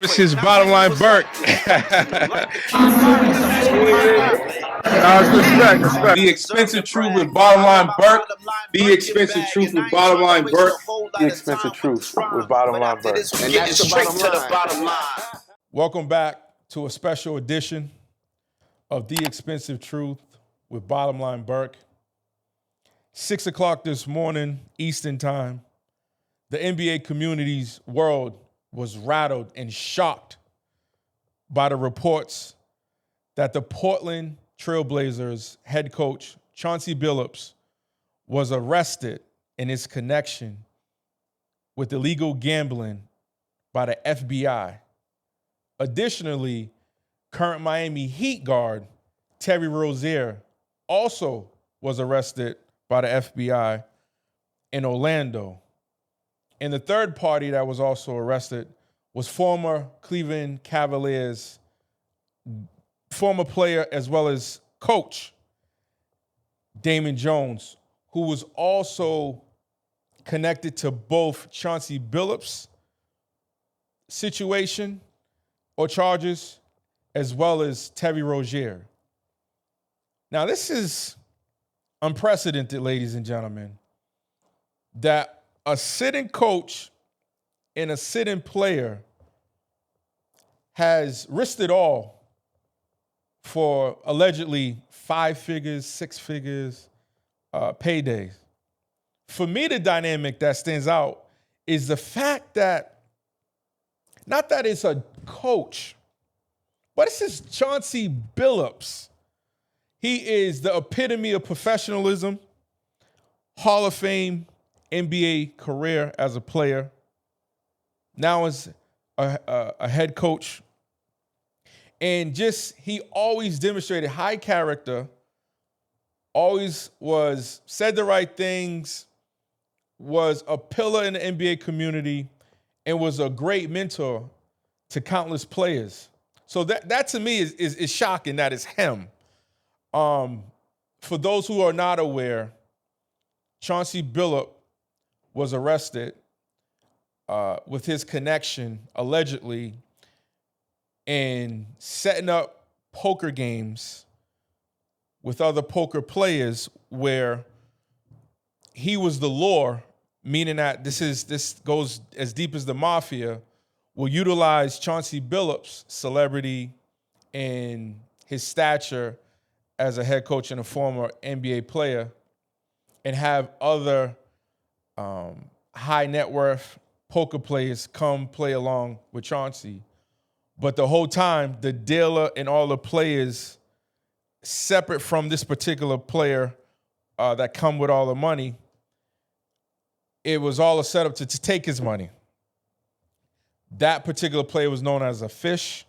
This is BottomlineBurke. Respect. The expensive truth with BottomlineBurke. The expensive truth with BottomlineBurke. The expensive truth with BottomlineBurke. And that's the bottom line. Welcome back to a special edition of The Expensive Truth with BottomlineBurke. 6 o'clock this morning, Eastern Time, the NBA community's world was rattled and shocked by the reports that the Portland Trailblazers head coach, Chauncey Billups, was arrested in his connection with illegal gambling by the FBI. Additionally, current Miami Heat guard Terry Rozier also was arrested by the FBI in Orlando. And the third party that was also arrested was former Cleveland Cavaliers, former player as well as coach Damon Jones, who was also connected to both Chauncey Billups' situation or charges, as well as Terry Rozier. Now, this is unprecedented, ladies and gentlemen, that a sitting coach and a sitting player has risked it all for allegedly 5 figures, 6 figures paydays. For me, the dynamic that stands out is the fact that, not that it's a coach, but this is Chauncey Billups. He is the epitome of professionalism, Hall of Fame NBA career as a player, now as a head coach. And just, he always demonstrated high character, always said the right things, was a pillar in the NBA community, and was a great mentor to countless players. So that to me is shocking that it's him. For those who are not aware, Chauncey Billups was arrested with his connection, allegedly, in setting up poker games with other poker players where he was the lure, meaning that this goes as deep as the Mafia, will utilize Chauncey Billups' celebrity and his stature as a head coach and a former NBA player, and have other high net worth poker players come play along with Chauncey. But the whole time, the dealer and all the players, separate from this particular player that come with all the money, it was all a setup to take his money. That particular player was known as a fish,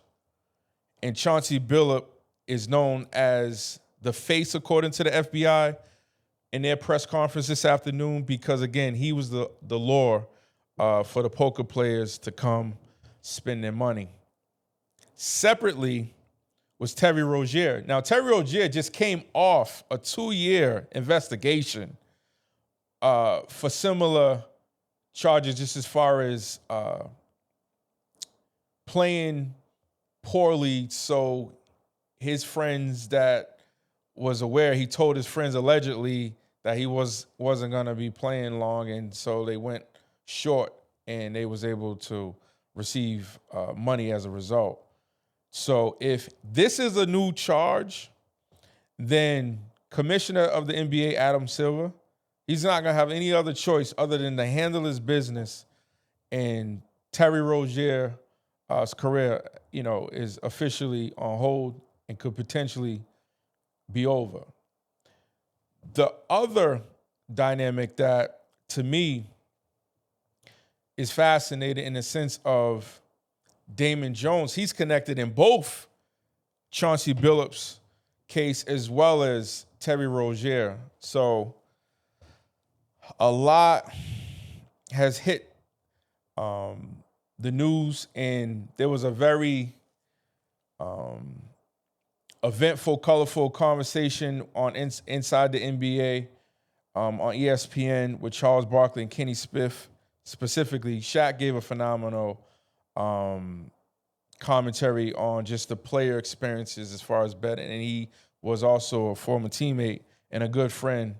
and Chauncey Billups is known as the face, according to the FBI, in their press conference this afternoon, because, again, he was the lure for the poker players to come spend their money. Separately was Terry Rozier. Now, Terry Rozier just came off a 2-year investigation for similar charges, just as far as playing poorly. So his friends that was aware, he told his friends allegedly that he wasn't going to be playing long, and so they went short, and they was able to receive money as a result. So if this is a new charge, then Commissioner of the NBA, Adam Silver, he's not going to have any other choice other than to handle his business, and Terry Rozier's career, is officially on hold and could potentially be over. The other dynamic that, to me, is fascinating in the sense of Damon Jones. He's connected in both Chauncey Billups' case as well as Terry Rozier. So a lot has hit the news, and there was a very eventful, colorful conversation on Inside the NBA on ESPN with Charles Barkley and Kenny Smith specifically. Shaq gave a phenomenal commentary on just the player experiences as far as betting, and he was also a former teammate and a good friend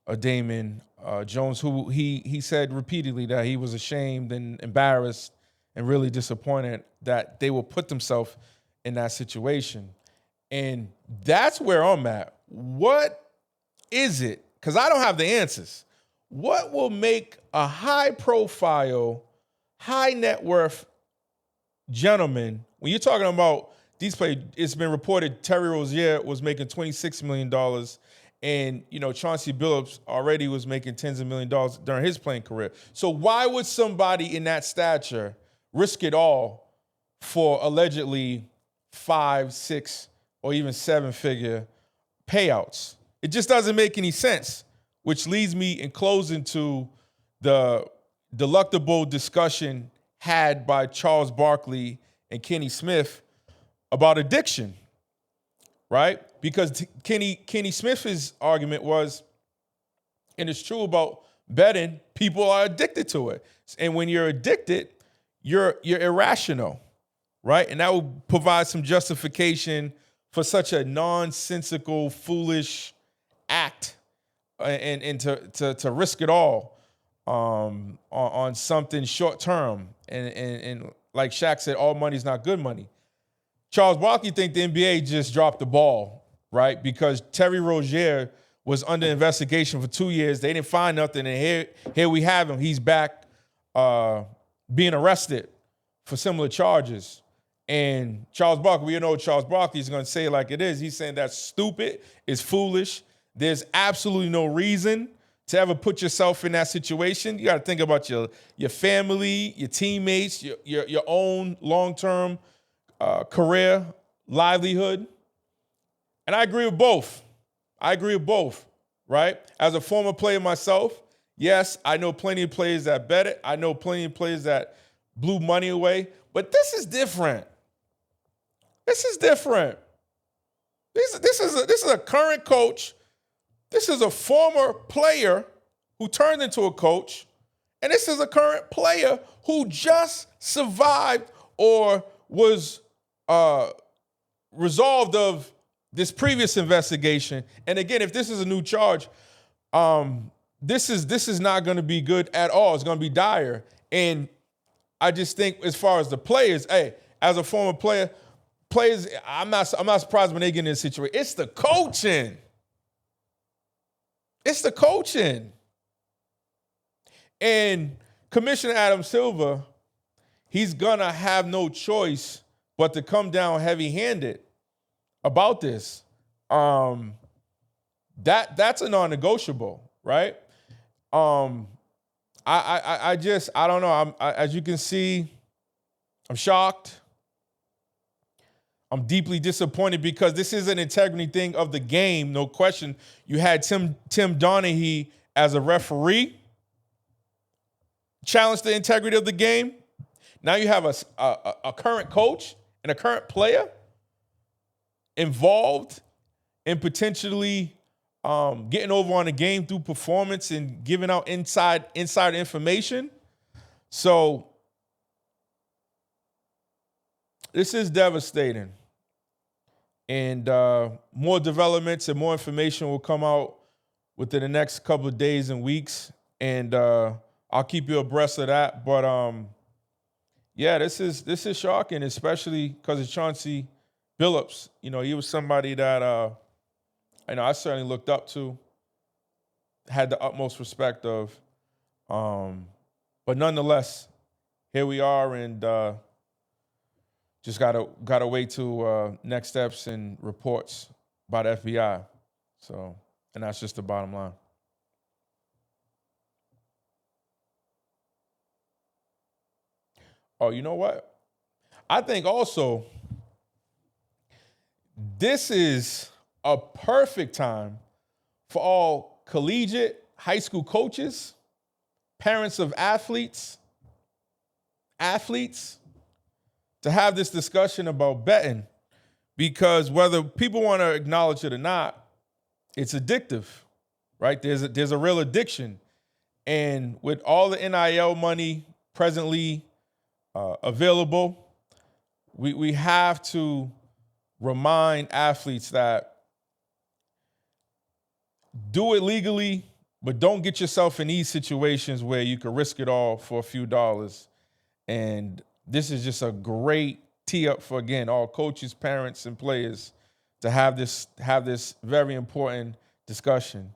of Damon Jones, who he said repeatedly that he was ashamed and embarrassed and really disappointed that they would put themselves in that situation. And that's where I'm at. What is it? Because I don't have the answers. What will make a high-profile, high-net-worth gentleman, when you're talking about these players, it's been reported Terry Rozier was making $26 million, and, you know, Chauncey Billups already was making tens of millions of dollars during his playing career. So why would somebody in that stature risk it all for allegedly 5, 6, or even 7-figure payouts? It just doesn't make any sense, which leads me in closing to the delectable discussion had by Charles Barkley and Kenny Smith about addiction, right? Because Kenny Smith's argument was, and it's true about betting, people are addicted to it. And when you're addicted, you're irrational, right? And that will provide some justification for such a nonsensical, foolish act and to risk it all on something short term. And like Shaq said, all money's not good money. Charles Barkley think the NBA just dropped the ball, right? Because Terry Rozier was under investigation for 2 years. They didn't find nothing, and here we have him. He's back being arrested for similar charges. And Charles Barkley, we know Charles Barkley is going to say it like it is. He's saying that's stupid, it's foolish. There's absolutely no reason to ever put yourself in that situation. You got to think about your family, your teammates, your own long-term career, livelihood. And I agree with both. Right? As a former player myself, yes, I know plenty of players that bet it. I know plenty of players that blew money away. But this is different. This is a current coach. This is a former player who turned into a coach. And this is a current player who just survived or was resolved of this previous investigation. And again, if this is a new charge, this is not going to be good at all. It's going to be dire. And I just think as far as the players, hey, as a former player, players, I'm not surprised when they get in this situation. It's the coaching. And Commissioner Adam Silver, he's gonna have no choice but to come down heavy-handed about this. That's a non-negotiable, right? I don't know. As you can see, I'm shocked. I'm deeply disappointed because this is an integrity thing of the game, no question. You had Tim Donaghy as a referee challenge the integrity of the game. Now you have a current coach and a current player involved in potentially getting over on the game through performance and giving out inside information. So this is devastating. And more developments and more information will come out within the next couple of days and weeks. And I'll keep you abreast of that. But yeah, this is shocking, especially because of Chauncey Billups. You know, he was somebody that I certainly looked up to, had the utmost respect of. But nonetheless, here we are, and just gotta wait to next steps and reports by the FBI. So, and that's just the bottom line. Oh, you know what? I think also this is a perfect time for all collegiate, high school coaches, parents of athletes, to have this discussion about betting, because whether people want to acknowledge it or not, it's addictive, right? There's a real addiction. And with all the NIL money presently available, we have to remind athletes that do it legally, but don't get yourself in these situations where you could risk it all for a few dollars. And this is just a great tee up for, again, all coaches, parents, and players to have this very important discussion,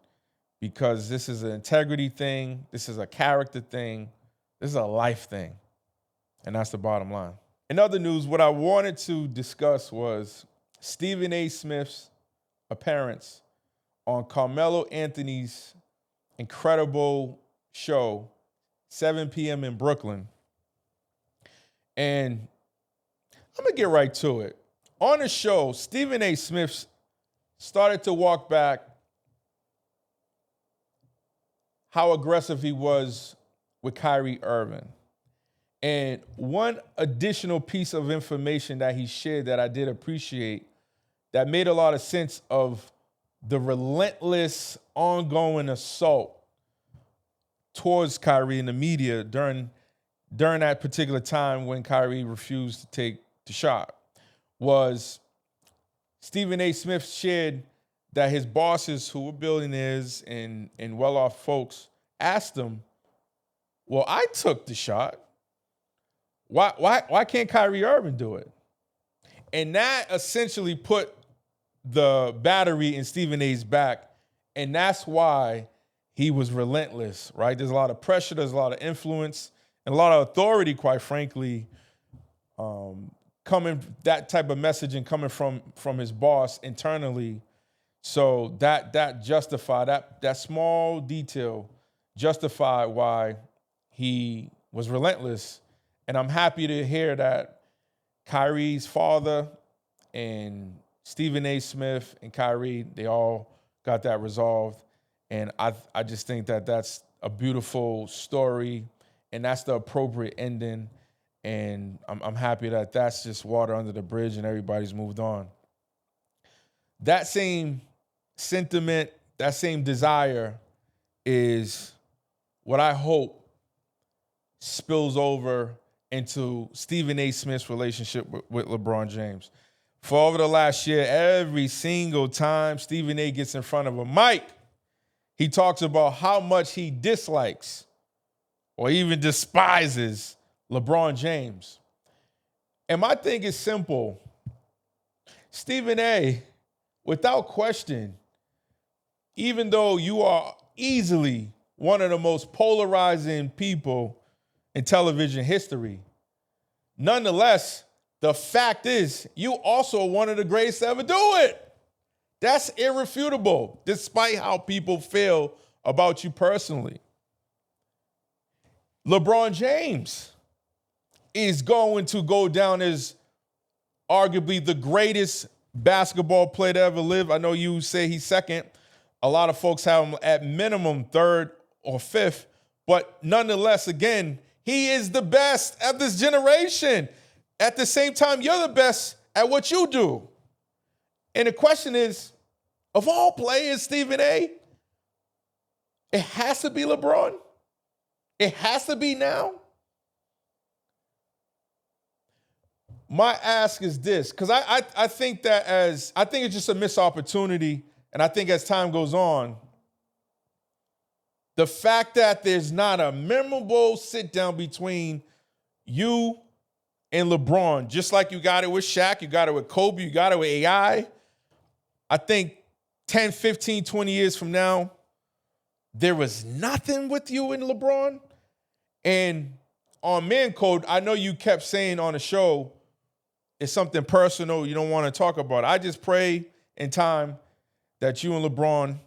because this is an integrity thing, this is a character thing, this is a life thing, and that's the bottom line. In other news, what I wanted to discuss was Stephen A. Smith's appearance on Carmelo Anthony's incredible show, 7 p.m. in Brooklyn. And I'm going to get right to it. On the show, Stephen A. Smith started to walk back how aggressive he was with Kyrie Irving. And one additional piece of information that he shared that I did appreciate, that made a lot of sense of the relentless, ongoing assault towards Kyrie in the media during that particular time when Kyrie refused to take the shot, was Stephen A. Smith shared that his bosses, who were billionaires and well-off folks, asked him, well, I took the shot. Why can't Kyrie Irving do it? And that essentially put the battery in Stephen A's back, and that's why he was relentless, right? There's a lot of pressure, there's a lot of influence, and a lot of authority, quite frankly, coming, that type of messaging coming from his boss internally. So that justified, that small detail justified why he was relentless. And I'm happy to hear that Kyrie's father and Stephen A. Smith and Kyrie, they all got that resolved. And I just think that that's a beautiful story, and that's the appropriate ending. And I'm happy that that's just water under the bridge and everybody's moved on. That same sentiment, that same desire is what I hope spills over into Stephen A. Smith's relationship with LeBron James. For over the last year, every single time Stephen A. gets in front of a mic, he talks about how much he dislikes or even despises LeBron James. And my thing is simple. Stephen A., without question, even though you are easily one of the most polarizing people in television history, nonetheless, the fact is you also are one of the greatest to ever do it. That's irrefutable, despite how people feel about you personally. LeBron James is going to go down as arguably the greatest basketball player to ever live. I know you say he's second. A lot of folks have him at minimum third or fifth. But nonetheless, again, he is the best of this generation. At the same time, you're the best at what you do. And the question is, of all players, Stephen A., it has to be LeBron. It has to be now. My ask is this, because I think that I think it's just a missed opportunity, and I think as time goes on, the fact that there's not a memorable sit down between you and LeBron, just like you got it with Shaq, you got it with Kobe, you got it with AI. I think 10, 15, 20 years from now, there was nothing with you and LeBron. And on Man Code, I know you kept saying on the show, it's something personal, you don't want to talk about. I just pray in time that you and LeBron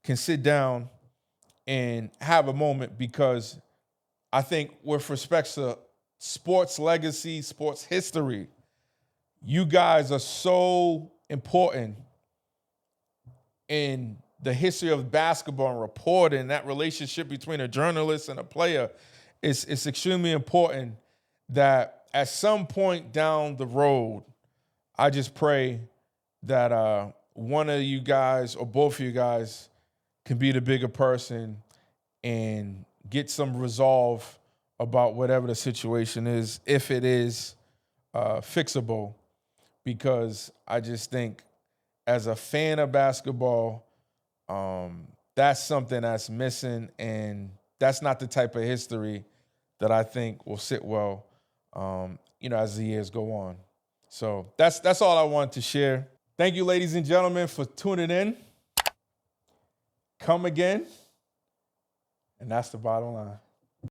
can sit down and have a moment, because I think with respect to sports legacy, sports history, you guys are so important in the history of basketball and reporting. That relationship between a journalist and a player is extremely important, that at some point down the road, I just pray that one of you guys or both of you guys can be the bigger person and get some resolve about whatever the situation is, if it is fixable, because I just think as a fan of basketball, that's something that's missing, and that's not the type of history that I think will sit well, as the years go on. So that's all I wanted to share. Thank you, ladies and gentlemen, for tuning in. Come again, and that's the bottom line.